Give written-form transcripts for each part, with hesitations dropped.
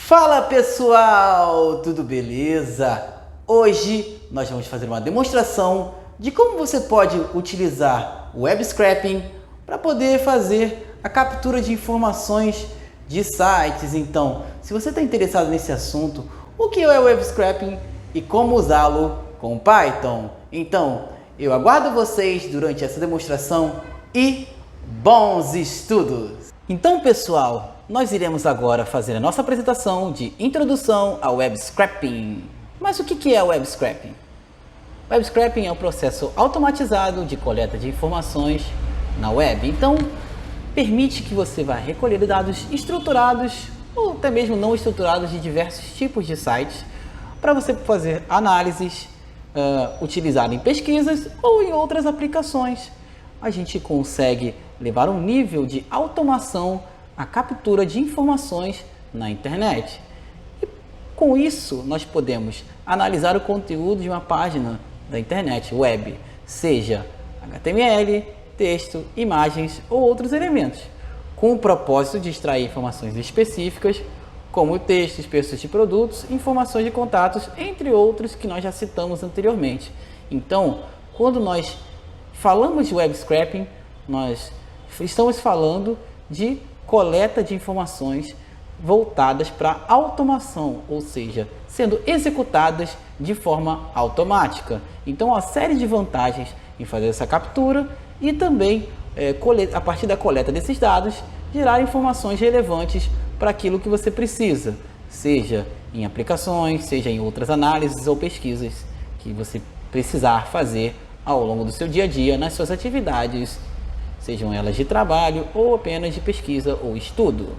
Fala pessoal, tudo beleza? Hoje nós vamos fazer uma demonstração de como você pode utilizar o web scraping para poder fazer a captura de informações de sites. Então, se você está interessado nesse assunto, o que é o web scraping e como usá-lo com Python? Então, eu aguardo vocês durante essa demonstração e bons estudos! Então, pessoal, nós iremos agora fazer a nossa apresentação de introdução ao web scraping. Mas o que é o web scraping? Web scraping é um processo automatizado de coleta de informações na web. Então, permite que você vá recolher dados estruturados ou até mesmo não estruturados de diversos tipos de sites para você fazer análises, utilizar em pesquisas ou em outras aplicações. A gente consegue levar um nível de automação à captura de informações na internet. E com isso, nós podemos analisar o conteúdo de uma página da internet web, seja HTML, texto, imagens ou outros elementos, com o propósito de extrair informações específicas, como textos, preços de produtos, informações de contatos, entre outros que nós já citamos anteriormente. Então, quando nós falamos de web scraping, nós estamos falando de coleta de informações voltadas para automação, ou seja, sendo executadas de forma automática. Então, há uma série de vantagens em fazer essa captura e também, a partir da coleta desses dados, gerar informações relevantes para aquilo que você precisa, seja em aplicações, seja em outras análises ou pesquisas que você precisar fazer ao longo do seu dia a dia, nas suas atividades, sejam elas de trabalho ou apenas de pesquisa ou estudo.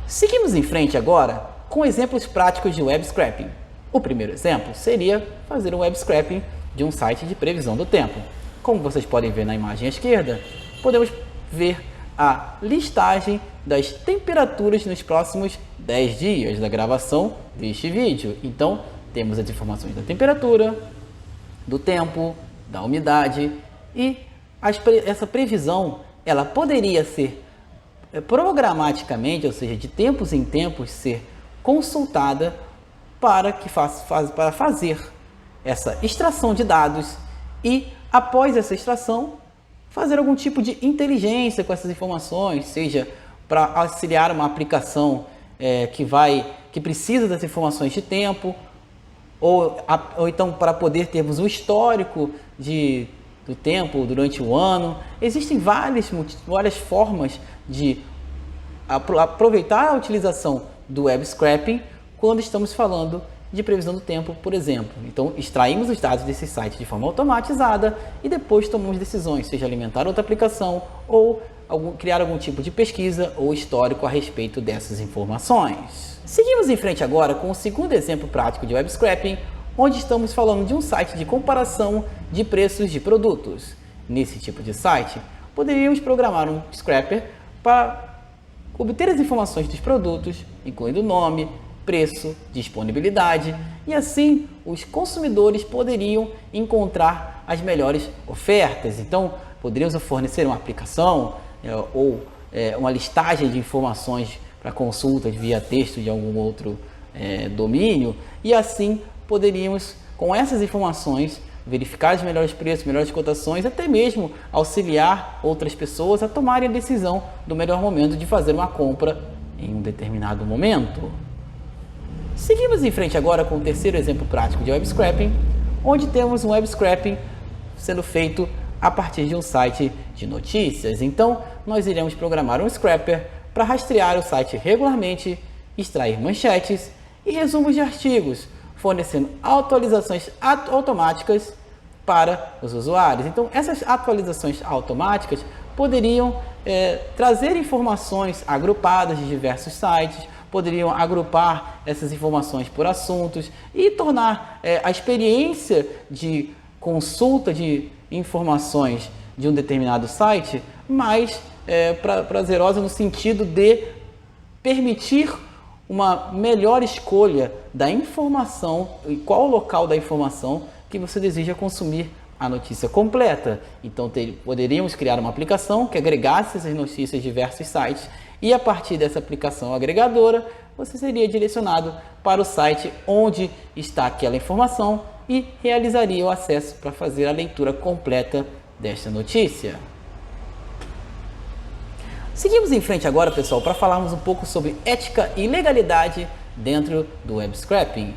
Seguimos em frente agora com exemplos práticos de web scraping. O primeiro exemplo seria fazer um web scraping de um site de previsão do tempo. Como vocês podem ver na imagem à esquerda, podemos ver a listagem das temperaturas nos próximos 10 dias da gravação deste vídeo. Então, temos as informações da temperatura, do tempo, da umidade e essa previsão ela poderia ser programaticamente, ou seja, de tempos em tempos, ser consultada para fazer essa extração de dados e, após essa extração, fazer algum tipo de inteligência com essas informações, seja para auxiliar uma aplicação que precisa das informações de tempo, ou então para poder termos um histórico do tempo durante o ano. Existem várias formas de aproveitar a utilização do web scraping quando estamos falando de previsão do tempo, por exemplo. Então, extraímos os dados desse site de forma automatizada e depois tomamos decisões, seja alimentar outra aplicação ou criar algum tipo de pesquisa ou histórico a respeito dessas informações. Seguimos em frente agora com o segundo exemplo prático de web scraping, onde estamos falando de um site de comparação de preços de produtos. Nesse tipo de site, poderíamos programar um scraper para obter as informações dos produtos, incluindo nome, preço, disponibilidade, e assim os consumidores poderiam encontrar as melhores ofertas. Então, poderíamos fornecer uma aplicação ou uma listagem de informações para consulta via texto de algum outro domínio, e assim poderíamos, com essas informações, verificar os melhores preços, melhores cotações, até mesmo auxiliar outras pessoas a tomarem a decisão do melhor momento de fazer uma compra em um determinado momento. Seguimos em frente agora com o terceiro exemplo prático de web scraping, onde temos um web scraping sendo feito a partir de um site de notícias. Então, nós iremos programar um scraper para rastrear o site regularmente, extrair manchetes e resumos de artigos, fornecendo atualizações automáticas para os usuários. Então, essas atualizações automáticas poderiam trazer informações agrupadas de diversos sites, poderiam agrupar essas informações por assuntos e tornar a experiência de consulta de informações de um determinado site mais prazerosa, no sentido de permitir uma melhor escolha da informação e qual o local da informação que você deseja consumir a notícia completa. Então poderíamos criar uma aplicação que agregasse essas notícias de diversos sites e a partir dessa aplicação agregadora você seria direcionado para o site onde está aquela informação e realizaria o acesso para fazer a leitura completa desta notícia. Seguimos em frente agora, pessoal, para falarmos um pouco sobre ética e legalidade dentro do web scraping.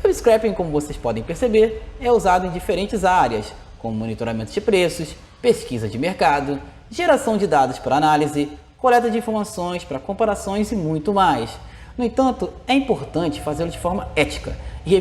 O web scraping, como vocês podem perceber, é usado em diferentes áreas, como monitoramento de preços, pesquisa de mercado, geração de dados para análise, coleta de informações para comparações e muito mais. No entanto, é importante fazê-lo de forma ética e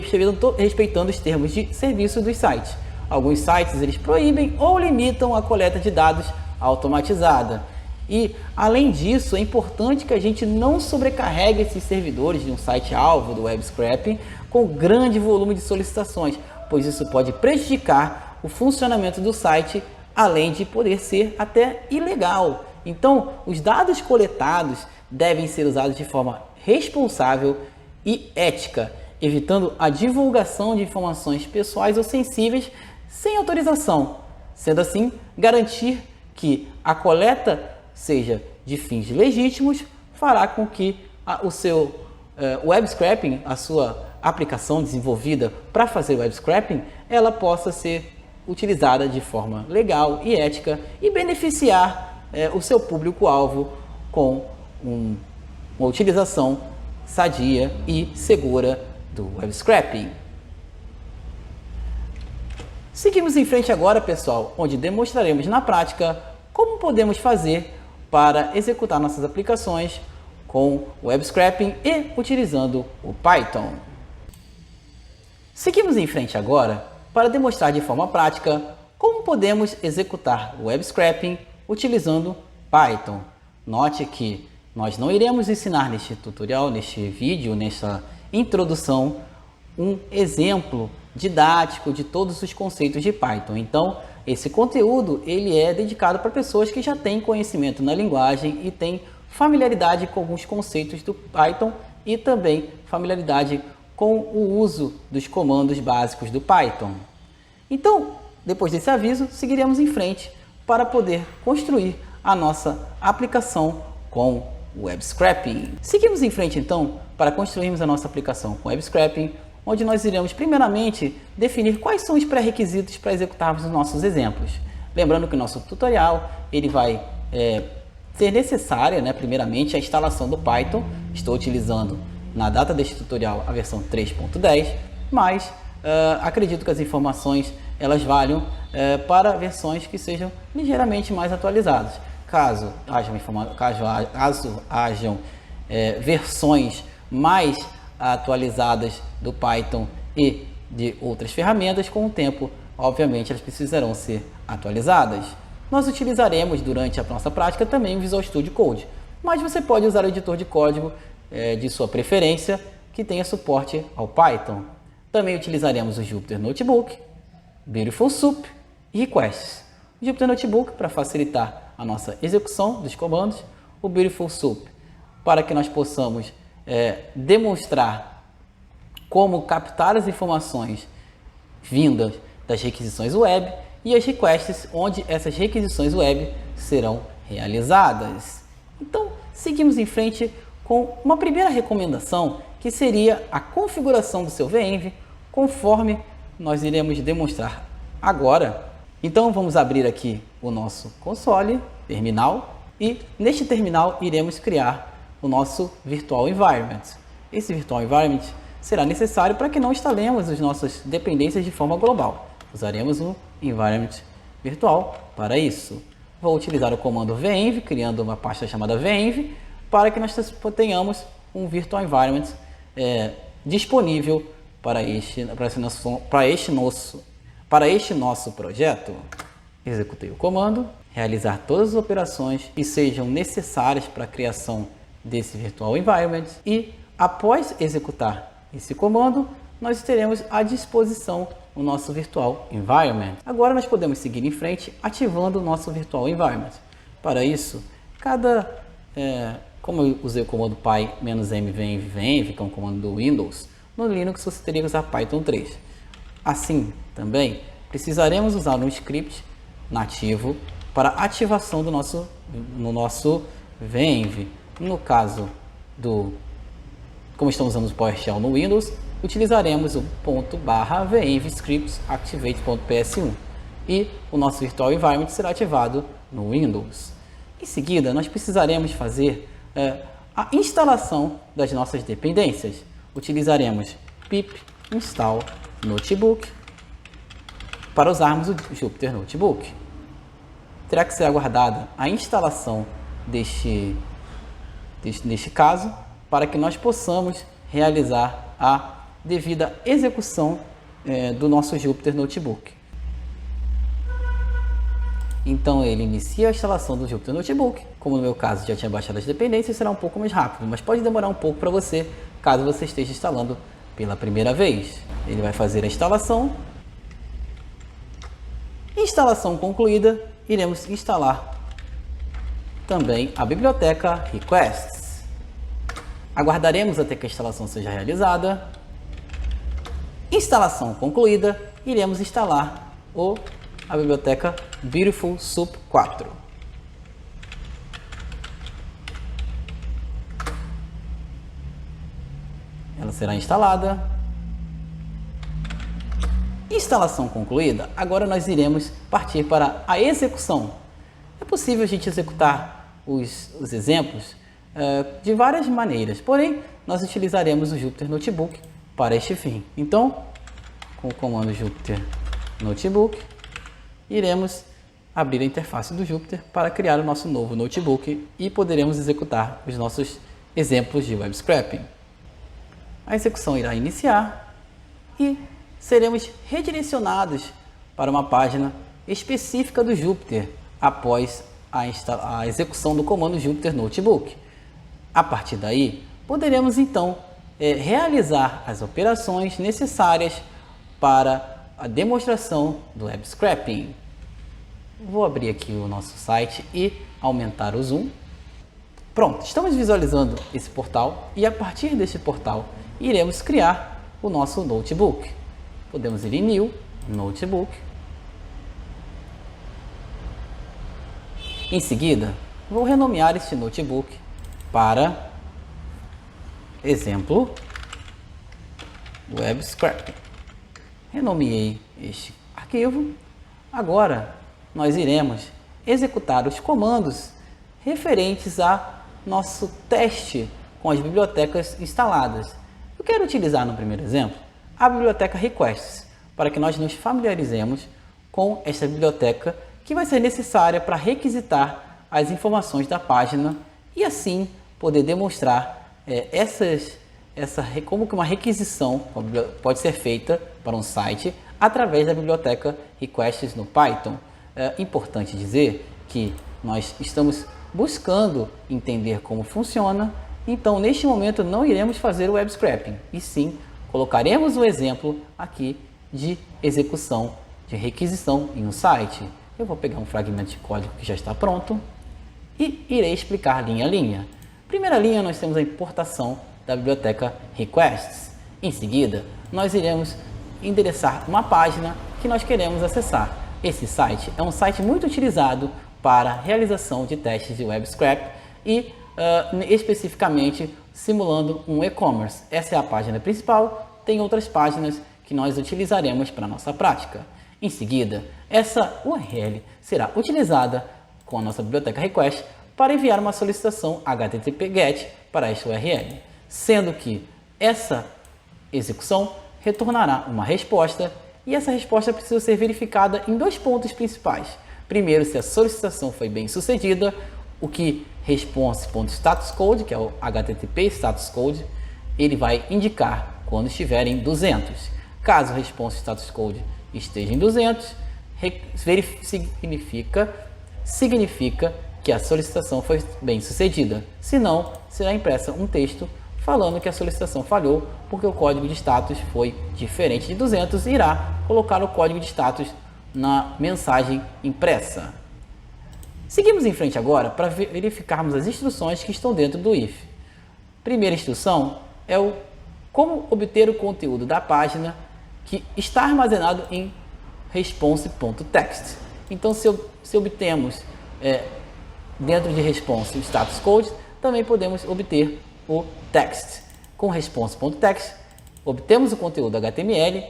respeitando os termos de serviço dos sites. Alguns sites eles proíbem ou limitam a coleta de dados automatizada. E, além disso, é importante que a gente não sobrecarregue esses servidores de um site-alvo do web scraping com grande volume de solicitações, pois isso pode prejudicar o funcionamento do site, além de poder ser até ilegal. Então, os dados coletados devem ser usados de forma responsável e ética, evitando a divulgação de informações pessoais ou sensíveis sem autorização. Sendo assim, garantir que a coleta seja de fins legítimos fará com que o seu web scraping, a sua aplicação desenvolvida para fazer web scraping, ela possa ser utilizada de forma legal e ética e beneficiar o seu público-alvo com uma utilização sadia e segura do web scraping. Seguimos em frente agora, pessoal, onde demonstraremos na prática como podemos fazer para executar nossas aplicações com o web scraping e utilizando o Python. Seguimos em frente agora para demonstrar de forma prática como podemos executar o web scraping utilizando Python. Note que nós não iremos ensinar neste tutorial, neste vídeo, nesta introdução, um exemplo didático de todos os conceitos de Python. Então, esse conteúdo ele é dedicado para pessoas que já têm conhecimento na linguagem e têm familiaridade com alguns conceitos do Python e também familiaridade com o uso dos comandos básicos do Python. Então, depois desse aviso, seguiremos em frente para poder construir a nossa aplicação com o web scraping. Seguimos em frente então para construirmos a nossa aplicação com web scraping, onde nós iremos primeiramente definir quais são os pré-requisitos para executarmos os nossos exemplos. Lembrando que o nosso tutorial ele vai ser necessária, primeiramente, a instalação do Python. Estou utilizando na data deste tutorial a versão 3.10, mas acredito que as informações elas valham para versões que sejam ligeiramente mais atualizadas. Caso hajam versões mais atualizadas do Python e de outras ferramentas, com o tempo, obviamente, elas precisarão ser atualizadas. Nós utilizaremos durante a nossa prática também o Visual Studio Code, mas você pode usar o editor de código de sua preferência que tenha suporte ao Python. Também utilizaremos o Jupyter Notebook, Beautiful Soup e Requests. O Jupyter Notebook para facilitar a nossa execução dos comandos, o Beautiful Soup para que nós possamos demonstrar como captar as informações vindas das requisições web e as requests, onde essas requisições web serão realizadas. Então, seguimos em frente com uma primeira recomendação, que seria a configuração do seu VEnv, conforme nós iremos demonstrar agora. Então, vamos abrir aqui o nosso console, terminal, e neste terminal iremos criar o nosso Virtual Environment. Esse Virtual Environment será necessário para que não instalemos as nossas dependências de forma global. Usaremos um Environment virtual para isso. Vou utilizar o comando venv, criando uma pasta chamada venv, para que nós tenhamos um Virtual Environment disponível para este nosso projeto. Executei o comando, realizar todas as operações que sejam necessárias para a criação desse Virtual Environment e, após executar esse comando, nós teremos à disposição o nosso Virtual Environment. Agora nós podemos seguir em frente ativando o nosso Virtual Environment. Para isso, como eu usei o comando py-mvenv, que é um comando do Windows, no Linux você teria que usar Python 3. Assim, também, precisaremos usar um script nativo para ativação do no nosso venv. No caso como estamos usando o PowerShell no Windows, utilizaremos o /venv scripts activate.ps1 e o nosso virtual environment será ativado no Windows. Em seguida, nós precisaremos fazer a instalação das nossas dependências. Utilizaremos pip install notebook para usarmos o Jupyter Notebook. Terá que ser aguardada a instalação neste caso, para que nós possamos realizar a devida execução do nosso Jupyter Notebook. Então ele inicia a instalação do Jupyter Notebook. Como no meu caso já tinha baixado as dependências, será um pouco mais rápido, mas pode demorar um pouco para você, caso você esteja instalando pela primeira vez. Ele vai fazer a instalação. Instalação concluída, iremos instalar também a biblioteca requests. Aguardaremos até que a instalação seja realizada. Instalação concluída, iremos instalar a biblioteca Beautiful Soup 4. Ela será instalada. Instalação concluída, agora nós iremos partir para a execução. É possível a gente executar os exemplos de várias maneiras, porém nós utilizaremos o Jupyter Notebook para este fim. Então, com o comando Jupyter Notebook, iremos abrir a interface do Jupyter para criar o nosso novo notebook e poderemos executar os nossos exemplos de web scraping. A execução irá iniciar e seremos redirecionados para uma página específica do Jupyter após a execução do comando Jupyter Notebook. A partir daí, poderemos então realizar as operações necessárias para a demonstração do web scraping. Vou abrir aqui o nosso site e aumentar o zoom. Pronto, estamos visualizando esse portal e a partir deste portal iremos criar o nosso notebook. Podemos ir em New, Notebook. Em seguida, vou renomear este notebook para exemplo web scraping. Renomeei este arquivo. Agora nós iremos executar os comandos referentes a nosso teste com as bibliotecas instaladas. Eu quero utilizar no primeiro exemplo a biblioteca requests, para que nós nos familiarizemos com esta biblioteca que vai ser necessária para requisitar as informações da página e assim poder demonstrar como que uma requisição pode ser feita para um site através da biblioteca requests no Python. É importante dizer que nós estamos buscando entender como funciona, então neste momento não iremos fazer o web scraping, e sim colocaremos o exemplo aqui de execução de requisição em um site. Eu vou pegar um fragmento de código que já está pronto e irei explicar linha a linha. Primeira linha, nós temos a importação da biblioteca requests. Em seguida, nós iremos endereçar uma página que nós queremos acessar. Esse site é um site muito utilizado para realização de testes de web scrap e especificamente simulando um e-commerce. Essa é a página principal, tem outras páginas que nós utilizaremos para a nossa prática. Em seguida, essa URL será utilizada com a nossa biblioteca request para enviar uma solicitação HTTP GET para esta URL, sendo que essa execução retornará uma resposta e essa resposta precisa ser verificada em dois pontos principais. Primeiro, se a solicitação foi bem sucedida, o que response.statuscode, que é o HTTP status code, ele vai indicar quando estiver em 200. Caso o response status code esteja em 200, significa que a solicitação foi bem sucedida. Se não, será impressa um texto falando que a solicitação falhou porque o código de status foi diferente de 200 e irá colocar o código de status na mensagem impressa. Seguimos em frente agora para verificarmos as instruções que estão dentro do if. Primeira instrução é como obter o conteúdo da página que está armazenado em response.text. Então, se obtemos dentro de response o status code, também podemos obter o text. Com response.text, obtemos o conteúdo HTML,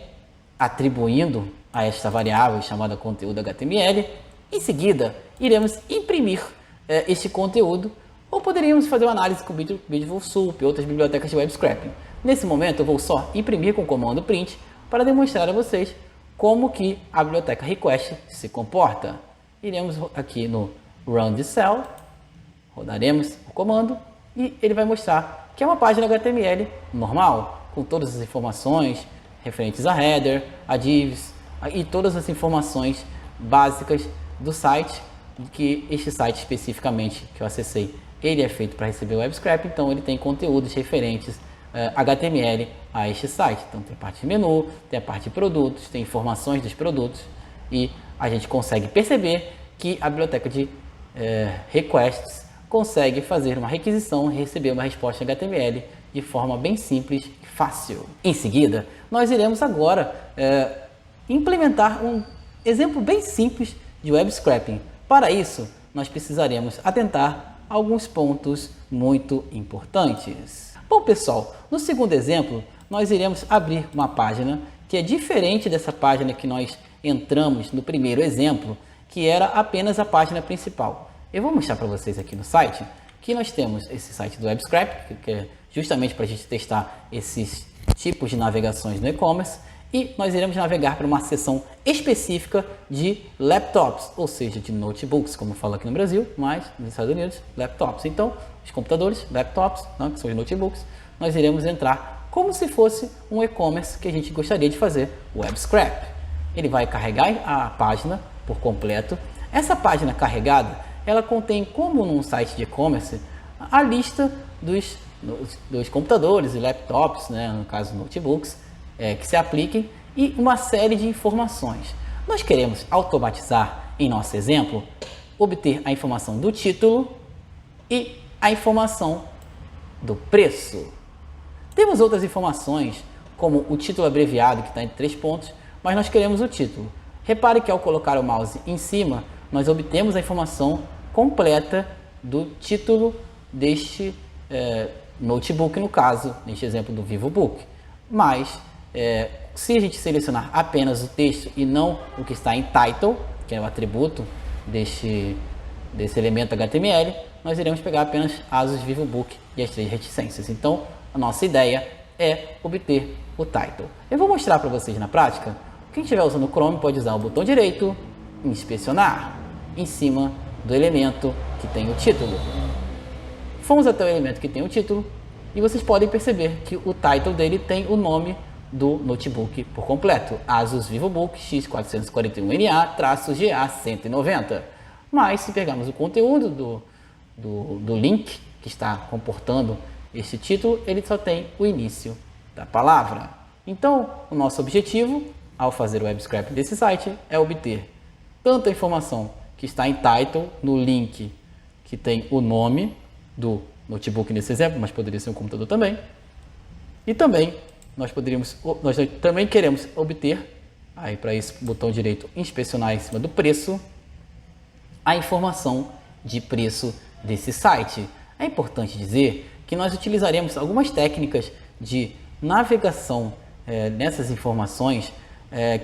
atribuindo a esta variável chamada conteúdo HTML. Em seguida, iremos imprimir este conteúdo, ou poderíamos fazer uma análise com Beautiful Soup e outras bibliotecas de web scraping. Nesse momento, eu vou só imprimir com o comando print para demonstrar a vocês como que a biblioteca request se comporta. Iremos aqui no Run the Cell, rodaremos o comando e ele vai mostrar que é uma página HTML normal, com todas as informações referentes a header, a divs e todas as informações básicas do site, que este site especificamente que eu acessei, ele é feito para receber web scrap, então ele tem conteúdos referentes HTML a este site. Então tem a parte de menu, tem a parte de produtos, tem informações dos produtos e a gente consegue perceber que a biblioteca de requests consegue fazer uma requisição e receber uma resposta em HTML de forma bem simples e fácil. Em seguida, nós iremos agora implementar um exemplo bem simples de web scraping. Para isso, nós precisaremos atentar a alguns pontos muito importantes. Bom, pessoal, no segundo exemplo, nós iremos abrir uma página que é diferente dessa página que nós entramos no primeiro exemplo, que era apenas a página principal. Eu vou mostrar para vocês aqui no site que nós temos esse site do WebScrap, que é justamente para a gente testar esses tipos de navegações no e-commerce, e nós iremos navegar para uma seção específica de laptops, ou seja, de notebooks, como fala aqui no Brasil, mas nos Estados Unidos, laptops. Então, os computadores, laptops, né, que são os notebooks, nós iremos entrar como se fosse um e-commerce que a gente gostaria de fazer, o WebScrap. Ele vai carregar a página por completo. Essa página carregada, ela contém, como num site de e-commerce, a lista dos computadores e laptops, né, no caso notebooks, que se apliquem, e uma série de informações. Nós queremos automatizar, em nosso exemplo, obter a informação do título e a informação do preço. Temos outras informações, como o título abreviado, que está em 3 pontos, mas nós queremos o título. Repare que ao colocar o mouse em cima, nós obtemos a informação completa do título deste notebook, no caso, neste exemplo do VivoBook. Mas, se a gente selecionar apenas o texto e não o que está em title, que é o atributo desse elemento HTML, nós iremos pegar apenas ASUS VivoBook e as 3 reticências. Então, a nossa ideia é obter o title. Eu vou mostrar para vocês na prática. Quem estiver usando o Chrome pode usar o botão direito, inspecionar, em cima do elemento que tem o título. Fomos até o elemento que tem o título e vocês podem perceber que o title dele tem o nome do notebook por completo, ASUS VivoBook X441NA-GA190. Mas se pegarmos o conteúdo do link que está comportando este título, ele só tem o início da palavra. Então, o nosso objetivo ao fazer o web scraping desse site é obter tanto a informação que está em title, no link que tem o nome do notebook nesse exemplo, mas poderia ser um computador também, e também nós também queremos obter, aí para isso, botão direito, inspecionar em cima do preço, a informação de preço desse site. É importante dizer que nós utilizaremos algumas técnicas de navegação nessas informações,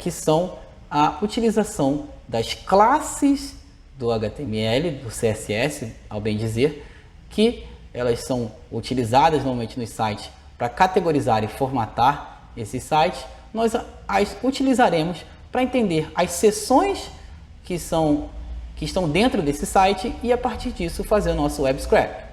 que são a utilização das classes do HTML, do CSS, ao bem dizer, que elas são utilizadas normalmente nos sites para categorizar e formatar esse site. Nós as utilizaremos para entender as seções que estão dentro desse site e a partir disso fazer o nosso web scrap.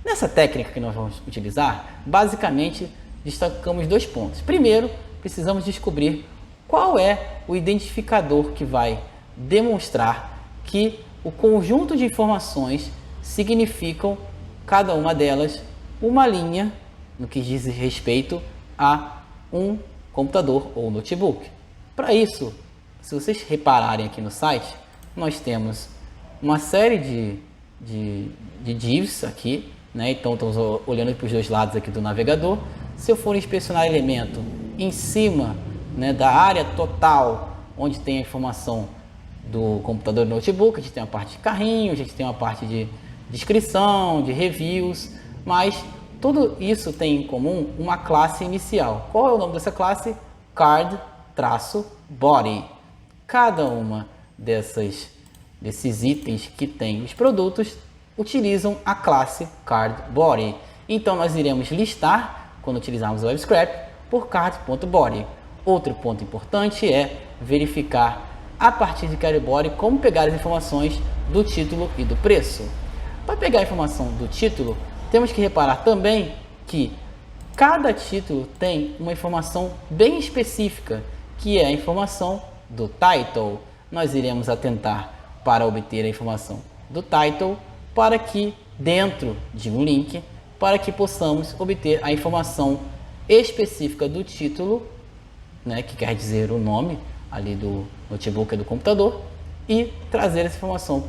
Nessa técnica que nós vamos utilizar, basicamente destacamos 2 pontos. Primeiro, precisamos descobrir qual é o identificador que vai demonstrar que o conjunto de informações significam, cada uma delas, uma linha no que diz respeito a um computador ou notebook. Para isso, se vocês repararem aqui no site, nós temos uma série de divs aqui, né? Então estamos olhando para os 2 lados aqui do navegador. Se eu for inspecionar elemento em cima, né, da área total onde tem a informação do computador e notebook. A gente tem uma parte de carrinho, a gente tem uma parte de descrição, de reviews, mas tudo isso tem em comum uma classe inicial. Qual é o nome dessa classe? Card-Body. Cada uma desses itens que tem os produtos utilizam a classe Card-Body. Então nós iremos listar, quando utilizarmos o WebScrap, por card.body. Outro ponto importante é verificar a partir de Card-Body como pegar as informações do título e do preço. Para pegar a informação do título, temos que reparar também que cada título tem uma informação bem específica, que é a informação do title. Nós iremos atentar para obter a informação do title, para que dentro de um link, para que possamos obter a informação específica do título, né, que quer dizer o nome ali do notebook e do computador, e trazer essa informação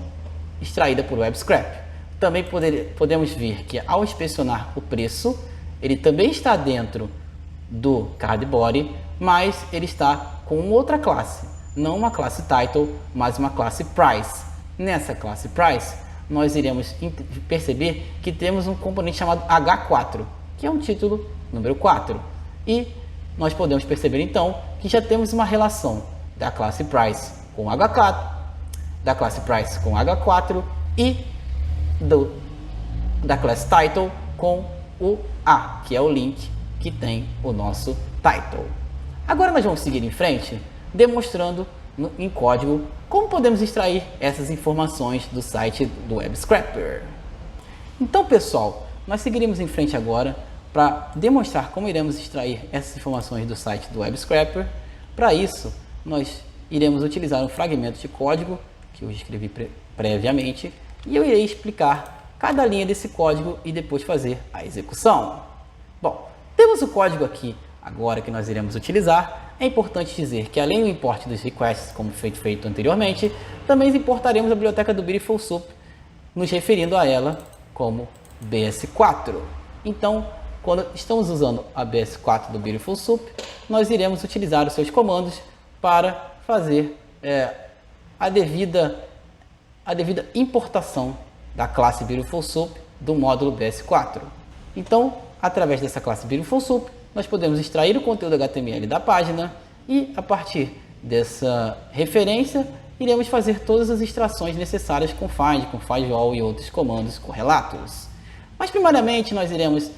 extraída por WebScrap. Também podemos ver que ao inspecionar o preço, ele também está dentro do Card-Body, mas ele está com outra classe, não uma classe Title, mas uma classe Price. Nessa classe Price, nós iremos perceber que temos um componente chamado H4, que é um título número 4. E nós podemos perceber então que já temos uma relação da classe Price com H4, da classe Price com H4 e da classe Title com o A, que é o link que tem o nosso title. Agora nós vamos seguir em frente, demonstrando em código como podemos extrair essas informações do site do WebScrapper. Então, pessoal, nós seguiremos em frente agora para demonstrar como iremos extrair essas informações do site do WebScrapper. Para isso, nós iremos utilizar um fragmento de código que eu escrevi previamente, e eu irei explicar cada linha desse código e depois fazer a execução. Bom, temos o código aqui agora que nós iremos utilizar. É importante dizer que além do import dos requests, como feito anteriormente, também importaremos a biblioteca do Beautiful Soup, nos referindo a ela como BS4. Então, quando estamos usando a BS4 do Beautiful Soup, nós iremos utilizar os seus comandos para fazer a devida importação da classe Beautiful Soup do módulo BS4. Então, através dessa classe Beautiful Soup, nós podemos extrair o conteúdo HTML da página e, a partir dessa referência, iremos fazer todas as extrações necessárias com find all e outros comandos correlatos. Mas, primariamente, nós iremos,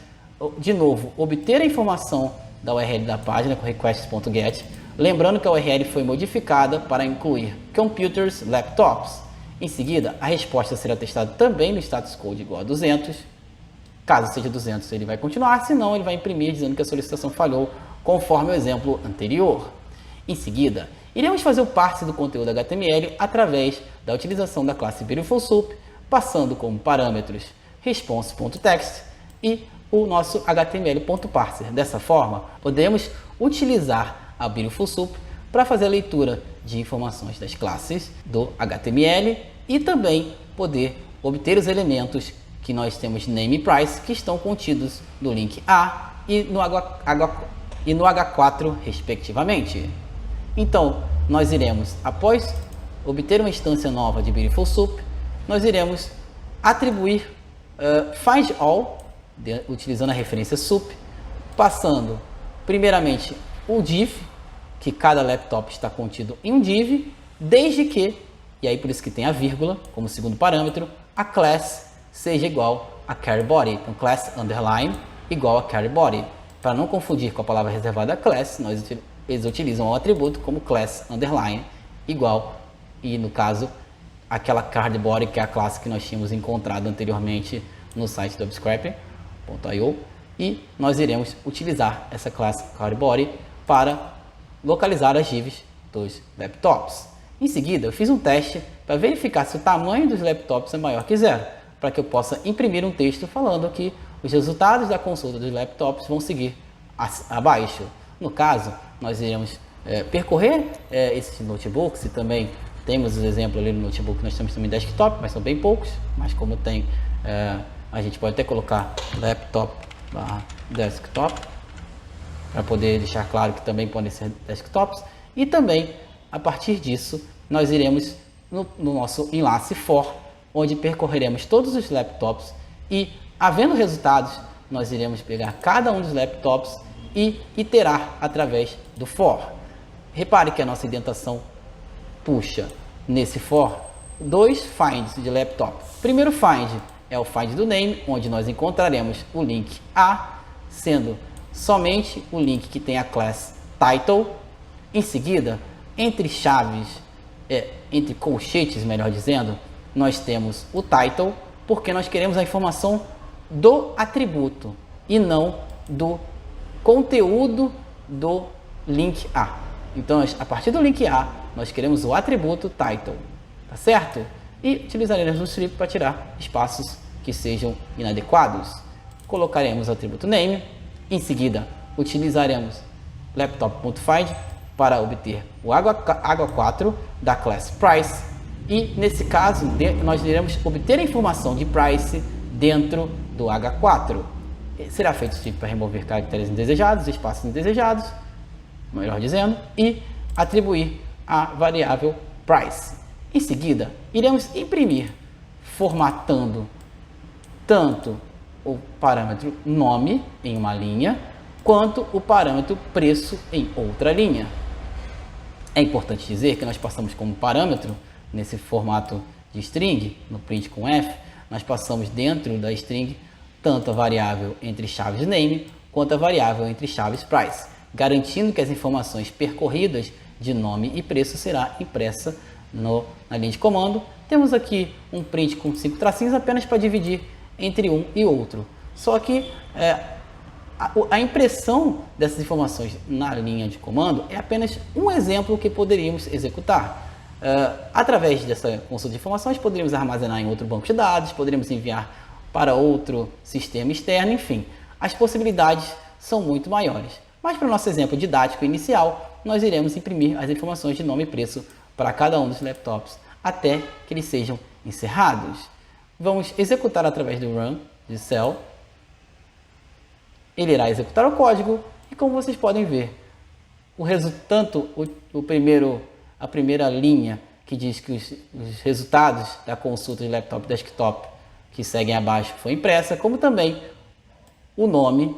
de novo, obter a informação da URL da página com requests.get, lembrando que a URL foi modificada para incluir computers, laptops. Em seguida, a resposta será testada também no status code igual a 200. Caso seja 200, ele vai continuar, senão ele vai imprimir dizendo que a solicitação falhou, conforme o exemplo anterior. Em seguida, iremos fazer o parse do conteúdo HTML através da utilização da classe Beautiful Soup, passando como parâmetros response.text e o nosso HTML.parser. Dessa forma, podemos utilizar a Beautiful Soup para fazer a leitura de informações das classes do HTML e também poder obter os elementos que nós temos name e price, que estão contidos no link A e no H4, respectivamente. Então, nós iremos, após obter uma instância nova de Beautiful Soup, nós iremos atribuir find all, utilizando a referência soup, passando primeiramente o div, que cada laptop está contido em um div, desde que, e aí por isso que tem a vírgula como segundo parâmetro, a class seja igual a Card-Body. Então, class underline igual a Card-Body. Para não confundir com a palavra reservada class, eles utilizam o atributo como class underline igual, e no caso, aquela Card-Body, que é a classe que nós tínhamos encontrado anteriormente no site do WebScrapper.io, e nós iremos utilizar essa classe Card-Body para localizar as divs dos laptops. Em seguida, eu fiz um teste para verificar se o tamanho dos laptops é maior que 0, para que eu possa imprimir um texto falando que os resultados da consulta dos laptops vão seguir abaixo. No caso, nós iremos percorrer esses notebooks, e também temos os exemplos ali no notebook, nós temos também desktop, mas são bem poucos, mas como tem, a gente pode até colocar laptop/desktop, para poder deixar claro que também podem ser desktops, e também a partir disso, nós iremos no nosso enlace for, onde percorreremos todos os laptops e, havendo resultados, nós iremos pegar cada um dos laptops e iterar através do for. Repare que a nossa indentação puxa nesse for 2 finds de laptop. O primeiro find é o find do name, onde nós encontraremos o link A, sendo somente o link que tem a class title. Em seguida, entre chaves, entre colchetes, melhor dizendo, nós temos o title, porque nós queremos a informação do atributo e não do conteúdo do link A. Então, a partir do link A, nós queremos o atributo title, tá certo? E utilizaremos o strip para tirar espaços que sejam inadequados. Colocaremos o atributo name, em seguida utilizaremos laptop.find para obter o AGA4 da classe price, e nesse caso nós iremos obter a informação de price dentro do AGA4. Será feito o strip para remover caracteres indesejados, espaços indesejados, melhor dizendo, e atribuir a variável price. Em seguida, iremos imprimir, formatando tanto o parâmetro nome em uma linha, quanto o parâmetro preço em outra linha. É importante dizer que nós passamos como parâmetro, nesse formato de string, no print com F, nós passamos dentro da string tanto a variável entre chaves name, quanto a variável entre chaves price, garantindo que as informações percorridas de nome e preço será impressa na linha de comando. Temos aqui um print com 5 tracinhos apenas para dividir entre um e outro. Só que a impressão dessas informações na linha de comando é apenas um exemplo que poderíamos executar. Através dessa consulta de informações, poderíamos armazenar em outro banco de dados, poderíamos enviar para outro sistema externo, enfim. As possibilidades são muito maiores. Mas para o nosso exemplo didático inicial, nós iremos imprimir as informações de nome e preço para cada um dos laptops até que eles sejam encerrados. Vamos executar através do run de cell. Ele irá executar o código e, como vocês podem ver, tanto a primeira linha que diz que os resultados da consulta de laptop e desktop que seguem abaixo foi impressa, como também o nome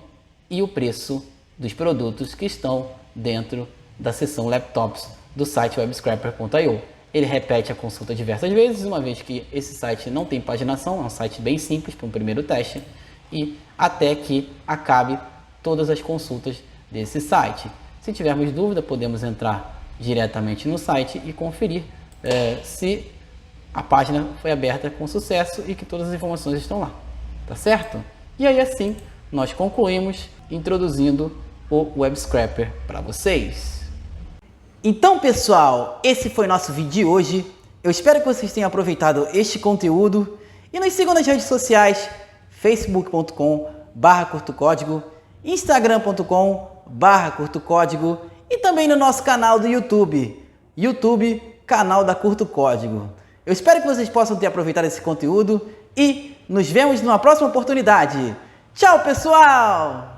e o preço dos produtos que estão dentro da seção laptops do site webscraper.io. Ele repete a consulta diversas vezes, uma vez que esse site não tem paginação, é um site bem simples para um primeiro teste, e até que acabe todas as consultas desse site. Se tivermos dúvida, podemos entrar diretamente no site e conferir se a página foi aberta com sucesso e que todas as informações estão lá, tá certo? E aí assim nós concluímos introduzindo o WebScraper para vocês. Então, pessoal, esse foi nosso vídeo de hoje. Eu espero que vocês tenham aproveitado este conteúdo e nos sigam nas redes sociais: facebook.com/curtocódigo, instagram.com/curtocódigo e também no nosso canal do YouTube, canal da Curto Código. Eu espero que vocês possam ter aproveitado esse conteúdo e nos vemos numa próxima oportunidade. Tchau, pessoal!